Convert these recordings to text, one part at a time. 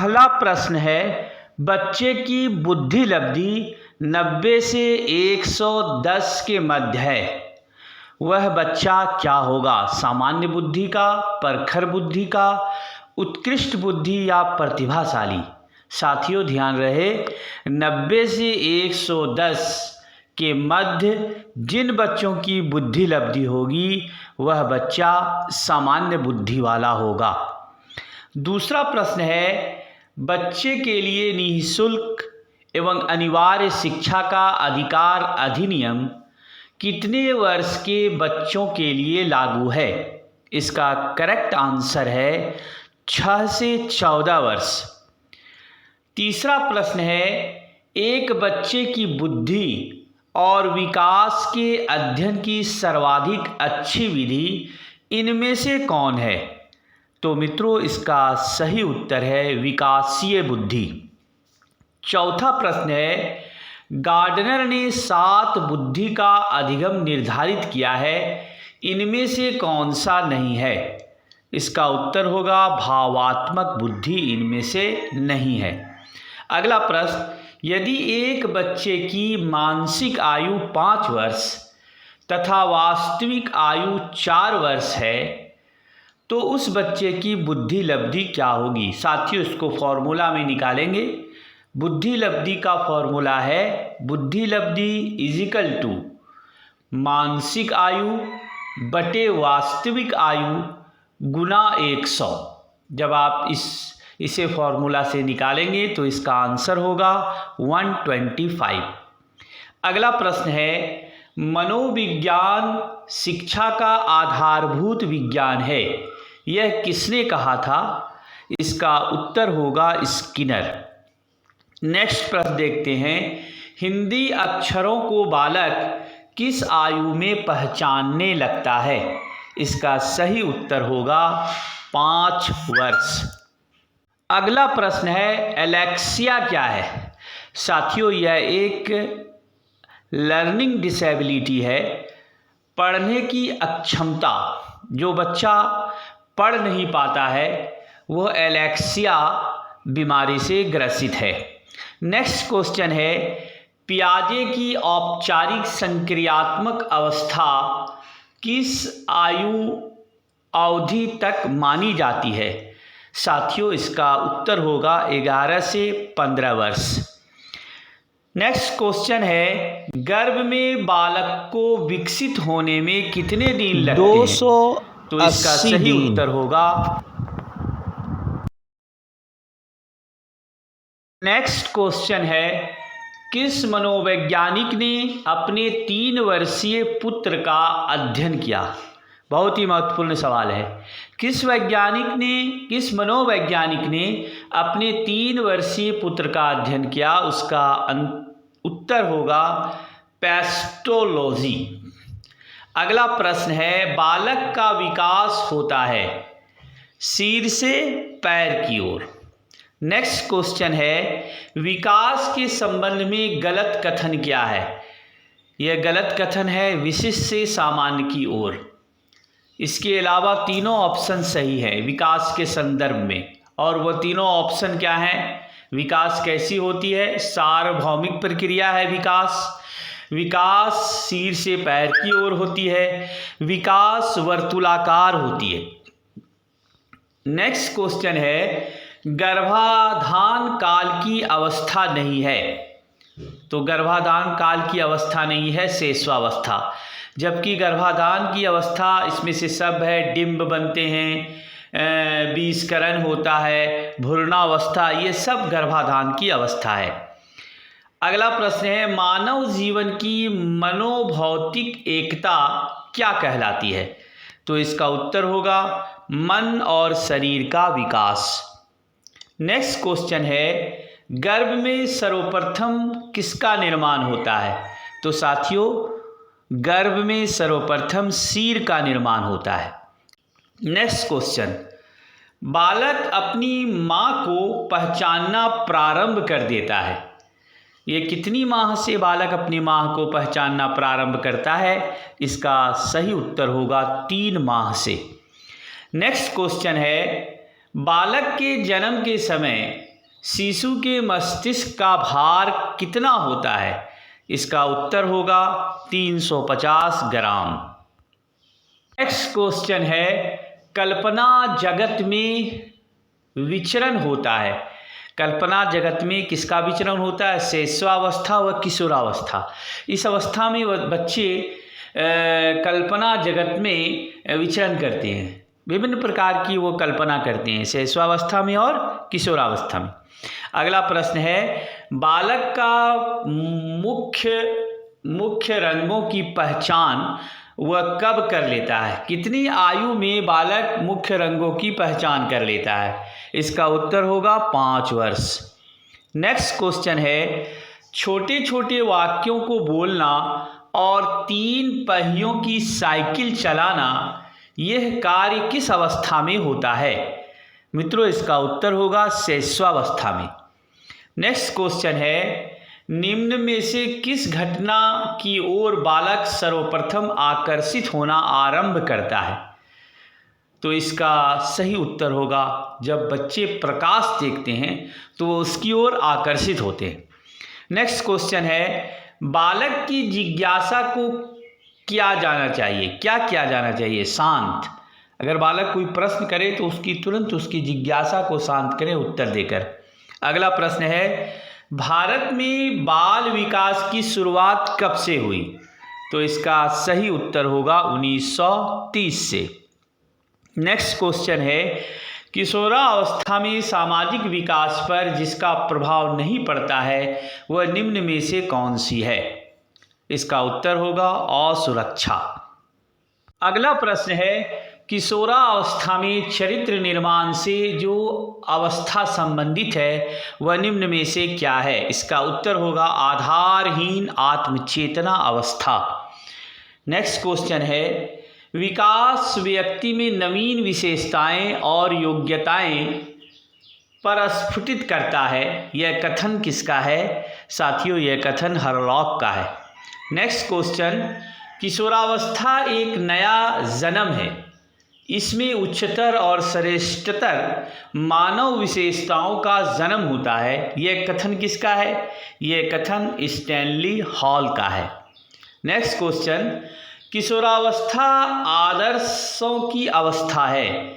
पहला प्रश्न है, बच्चे की बुद्धि लब्धि 90 से 110 के मध्य है, वह बच्चा क्या होगा? सामान्य बुद्धि का, परखर बुद्धि का, उत्कृष्ट बुद्धि या प्रतिभाशाली? साथियों ध्यान रहे, 90 से 110 के मध्य जिन बच्चों की बुद्धि लब्धि होगी वह बच्चा सामान्य बुद्धि वाला होगा। दूसरा प्रश्न है, बच्चे के लिए निःशुल्क एवं अनिवार्य शिक्षा का अधिकार अधिनियम कितने वर्ष के बच्चों के लिए लागू है? इसका करेक्ट आंसर है 6 से 14 वर्ष। तीसरा प्रश्न है, एक बच्चे की बुद्धि और विकास के अध्ययन की सर्वाधिक अच्छी विधि इनमें से कौन है? तो मित्रों, इसका सही उत्तर है विकासीय बुद्धि। चौथा प्रश्न है, गार्डनर ने 7 बुद्धि का अधिगम निर्धारित किया है, इनमें से कौन सा नहीं है? इसका उत्तर होगा भावात्मक बुद्धि इनमें से नहीं है। अगला प्रश्न, यदि एक बच्चे की मानसिक आयु 5 वर्ष तथा वास्तविक आयु 4 वर्ष है तो उस बच्चे की बुद्धि लब्धि क्या होगी? साथियों, इसको फॉर्मूला में निकालेंगे। बुद्धि लब्धि का फॉर्मूला है बुद्धि लब्धि इजिकल टू मानसिक आयु बटे वास्तविक आयु गुना 100। जब आप इसे फॉर्मूला से निकालेंगे तो इसका आंसर होगा 125। अगला प्रश्न है, मनोविज्ञान शिक्षा का आधारभूत विज्ञान है, यह किसने कहा था? इसका उत्तर होगा स्किनर। नेक्स्ट प्रश्न देखते हैं, हिंदी अक्षरों को बालक किस आयु में पहचानने लगता है? इसका सही उत्तर होगा 5 वर्ष। अगला प्रश्न है, एलेक्सिया क्या है? साथियों, यह एक लर्निंग डिसेबिलिटी है, पढ़ने की अक्षमता। जो बच्चा पढ़ नहीं पाता है वह एलेक्सिया बीमारी से ग्रसित है। नेक्स्ट क्वेश्चन है, पियाजे की औपचारिक संक्रियात्मक अवस्था किस आयु अवधि तक मानी जाती है? साथियों, इसका उत्तर होगा 11 से 15 वर्ष। नेक्स्ट क्वेश्चन है, गर्भ में बालक को विकसित होने में कितने दिन लगते हैं? 280 तो इसका सही उत्तर होगा। नेक्स्ट क्वेश्चन है, किस मनोवैज्ञानिक ने अपने 3 वर्षीय पुत्र का अध्ययन किया? बहुत ही महत्वपूर्ण सवाल है। किस मनोवैज्ञानिक ने अपने 3 वर्षीय पुत्र का अध्ययन किया? उसका उत्तर होगा पेस्टोलॉजी। अगला प्रश्न है, बालक का विकास होता है सिर से पैर की ओर। नेक्स्ट क्वेश्चन है, विकास के संबंध में गलत कथन क्या है? यह गलत कथन है विशिष्ट से सामान्य की ओर। इसके अलावा तीनों ऑप्शन सही है विकास के संदर्भ में, और वो तीनों ऑप्शन क्या हैं? विकास कैसी होती है? सार्वभौमिक प्रक्रिया है विकास सिर से पैर की ओर होती है, विकास वर्तुलाकार होती है। नेक्स्ट क्वेश्चन है, गर्भाधान काल की अवस्था नहीं है, तो गर्भाधान काल की अवस्था नहीं है शेषवावस्था, जबकि गर्भाधान की अवस्था इसमें से सब है, डिंब बनते हैं, बीजकरण होता है, भ्रूणावस्था, ये सब गर्भाधान की अवस्था है। अगला प्रश्न है, मानव जीवन की मनोभौतिक एकता क्या कहलाती है? तो इसका उत्तर होगा मन और शरीर का विकास। नेक्स्ट क्वेश्चन है, गर्भ में सर्वप्रथम किसका निर्माण होता है? तो साथियों, गर्भ में सर्वप्रथम सिर का निर्माण होता है। नेक्स्ट क्वेश्चन, बालक अपनी माँ को पहचानना प्रारंभ कर देता है, ये कितनी माह से बालक अपनी माँ को पहचानना प्रारंभ करता है? इसका सही उत्तर होगा 3 माह से। नेक्स्ट क्वेश्चन है, बालक के जन्म के समय शिशु के मस्तिष्क का भार कितना होता है? इसका उत्तर होगा 350 ग्राम। नेक्स्ट क्वेश्चन है, कल्पना जगत में विचरण होता है। कल्पना जगत में किसका विचरण होता है? शैशवावस्था व किशोरावस्था। इस अवस्था में बच्चे कल्पना जगत में विचरण करते हैं, विभिन्न प्रकार की वो कल्पना करते हैं शैशवावस्था में और किशोरावस्था में। अगला प्रश्न है, बालक का मुख्य रंगों की पहचान वह कब कर लेता है? कितनी आयु में बालक मुख्य रंगों की पहचान कर लेता है? इसका उत्तर होगा 5 वर्ष। नेक्स्ट क्वेश्चन है, छोटे छोटे वाक्यों को बोलना और 3 पहियों की साइकिल चलाना यह कार्य किस अवस्था में होता है? मित्रों, इसका उत्तर होगा शैशवावस्था में। नेक्स्ट क्वेश्चन है, निम्न में से किस घटना की ओर बालक सर्वप्रथम आकर्षित होना आरंभ करता है? तो इसका सही उत्तर होगा जब बच्चे प्रकाश देखते हैं तो वो उसकी ओर आकर्षित होते हैं। नेक्स्ट क्वेश्चन है, बालक की जिज्ञासा को क्या जाना चाहिए? क्या किया जाना चाहिए? शांत। अगर बालक कोई प्रश्न करे तो उसकी तुरंत उसकी जिज्ञासा को शांत करें उत्तर देकर। अगला प्रश्न है, भारत में बाल विकास की शुरुआत कब से हुई? तो इसका सही उत्तर होगा 1930 से। नेक्स्ट क्वेश्चन है, किशोरावस्था में सामाजिक विकास पर जिसका प्रभाव नहीं पड़ता है वह निम्न में से कौन सी है? इसका उत्तर होगा असुरक्षा। अगला प्रश्न है, किशोरावस्था में चरित्र निर्माण से जो अवस्था संबंधित है वह निम्न में से क्या है? इसका उत्तर होगा आधारहीन आत्मचेतना अवस्था। नेक्स्ट क्वेश्चन है, विकास व्यक्ति में नवीन विशेषताएं और योग्यताएं प्रस्फुटित करता है। यह कथन किसका है? साथियों, यह कथन हरलॉक का है। नेक्स्ट क्वेश्चन, किशोरावस्था एक नया जन्म है, इसमें उच्चतर और श्रेष्ठतर मानव विशेषताओं का जन्म होता है। यह कथन किसका है? यह कथन स्टैनली हॉल का है। नेक्स्ट क्वेश्चन, किशोरावस्था आदर्शों की अवस्था है,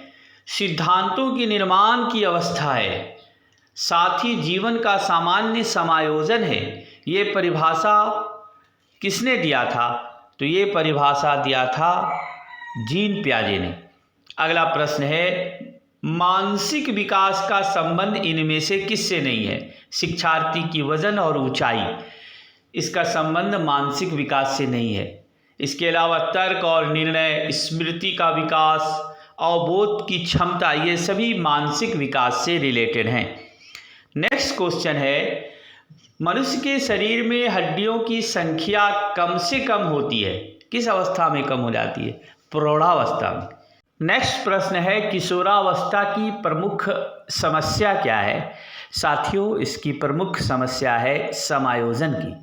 सिद्धांतों के निर्माण की अवस्था है, साथ ही जीवन का सामान्य समायोजन है। ये परिभाषा किसने दिया था? तो ये परिभाषा दिया था जीन पियाजे ने। अगला प्रश्न है, मानसिक विकास का संबंध इनमें से किससे नहीं है? शिक्षार्थी की वजन और ऊंचाई, इसका संबंध मानसिक विकास से नहीं है। इसके अलावा तर्क और निर्णय, स्मृति का विकास, अवबोध की क्षमता, ये सभी मानसिक विकास से रिलेटेड हैं। नेक्स्ट क्वेश्चन है, मनुष्य के शरीर में हड्डियों की संख्या कम से कम होती है, किस अवस्था में कम हो जाती है? प्रौढ़ावस्था में। नेक्स्ट प्रश्न है, किशोरावस्था की प्रमुख समस्या क्या है? साथियों, इसकी प्रमुख समस्या है समायोजन की।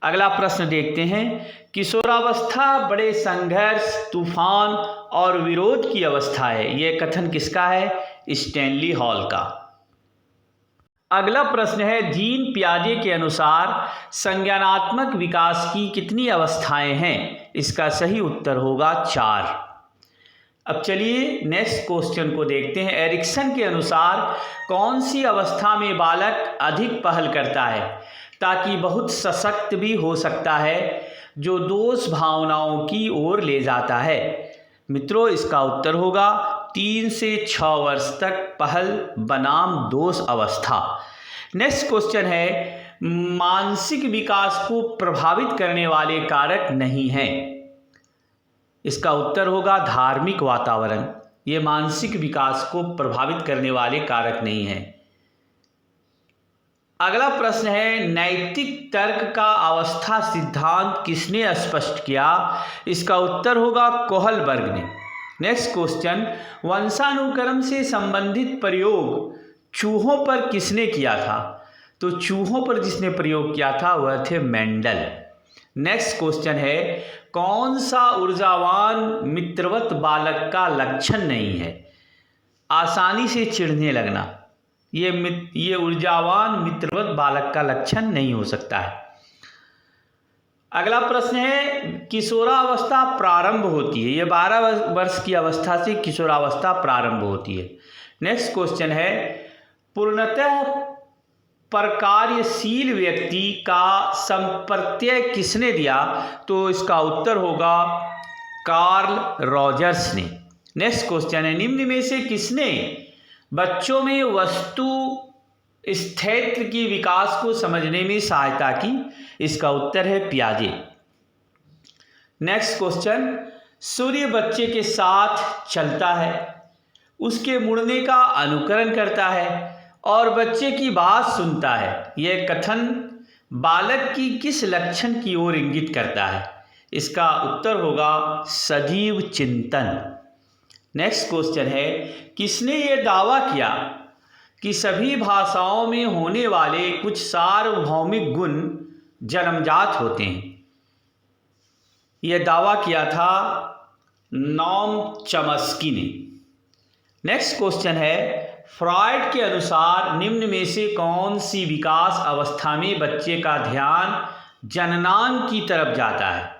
अगला प्रश्न देखते हैं, किशोरावस्था बड़े संघर्ष, तूफान और विरोध की अवस्था है। यह कथन किसका है? स्टैनली हॉल का। अगला प्रश्न है, जीन पियाजे के अनुसार संज्ञानात्मक विकास की कितनी अवस्थाएं हैं? इसका सही उत्तर होगा 4। अब चलिए नेक्स्ट क्वेश्चन को देखते हैं। एरिक्सन के अनुसार कौन सी अवस्था में बालक अधिक पहल करता है ताकि बहुत सशक्त भी हो सकता है, जो दोष भावनाओं की ओर ले जाता है? मित्रों, इसका उत्तर होगा 3 से 6 वर्ष तक पहल बनाम दोष अवस्था। नेक्स्ट क्वेश्चन है, मानसिक विकास को प्रभावित करने वाले कारक नहीं हैं। इसका उत्तर होगा धार्मिक वातावरण। ये मानसिक विकास को प्रभावित करने वाले कारक नहीं हैं। अगला प्रश्न है, नैतिक तर्क का अवस्था सिद्धांत किसने स्पष्ट किया? इसका उत्तर होगा कोहलबर्ग ने। नेक्स्ट क्वेश्चन, वंशानुक्रम से संबंधित प्रयोग चूहों पर किसने किया था? तो चूहों पर जिसने प्रयोग किया था वह थे मेंडल। नेक्स्ट क्वेश्चन है, कौन सा ऊर्जावान मित्रवत बालक का लक्षण नहीं है? आसानी से चिढ़ने लगना, ये ऊर्जावान मित्रवत बालक का लक्षण नहीं हो सकता है। अगला प्रश्न है, किशोरावस्था प्रारंभ होती है। ये 12 वर्ष की अवस्था से किशोरावस्था प्रारंभ होती है। नेक्स्ट क्वेश्चन है, पूर्णतः प्रकार्यशील व्यक्ति का संप्रत्यय किसने दिया? तो इसका उत्तर होगा कार्ल रॉजर्स ने। नेक्स्ट क्वेश्चन है, निम्न में से किसने बच्चों में वस्तु स्थैर्य की विकास को समझने में सहायता की? इसका उत्तर है पियाजे। नेक्स्ट क्वेश्चन, सूर्य बच्चे के साथ चलता है, उसके मुड़ने का अनुकरण करता है और बच्चे की बात सुनता है। यह कथन बालक की किस लक्षण की ओर इंगित करता है? इसका उत्तर होगा सजीव चिंतन। नेक्स्ट क्वेश्चन है, किसने यह दावा किया कि सभी भाषाओं में होने वाले कुछ सार्वभौमिक गुण जन्मजात होते हैं? यह दावा किया था नॉम चॉम्स्की ने। नेक्स्ट क्वेश्चन है, फ्रॉइड के अनुसार निम्न में से कौन सी विकास अवस्था में बच्चे का ध्यान जननांग की तरफ जाता है?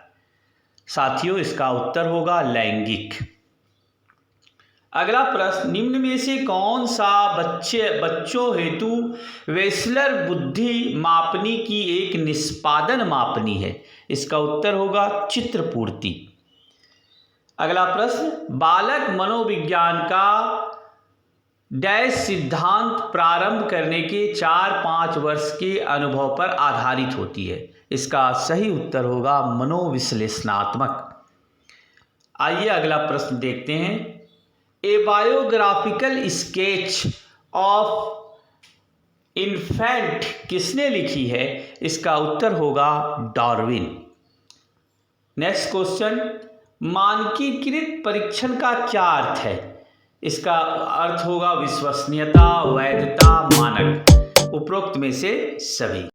साथियों, इसका उत्तर होगा लैंगिक। अगला प्रश्न, निम्न में से कौन सा बच्चों हेतु वेस्लर बुद्धि मापनी की एक निष्पादन मापनी है? इसका उत्तर होगा चित्रपूर्ति। अगला प्रश्न, बालक मनोविज्ञान का डैश सिद्धांत प्रारंभ करने के 4-5 वर्ष के अनुभव पर आधारित होती है? इसका सही उत्तर होगा मनोविश्लेषणात्मक। आइए अगला प्रश्न देखते हैं, ए बायोग्राफिकल स्केच ऑफ इन्फेंट किसने लिखी है? इसका उत्तर होगा डार्विन। नेक्स्ट क्वेश्चन, मानकीकृत परीक्षण का क्या अर्थ है? इसका अर्थ होगा विश्वसनीयता, वैधता, मानक। उपरोक्त में से सभी।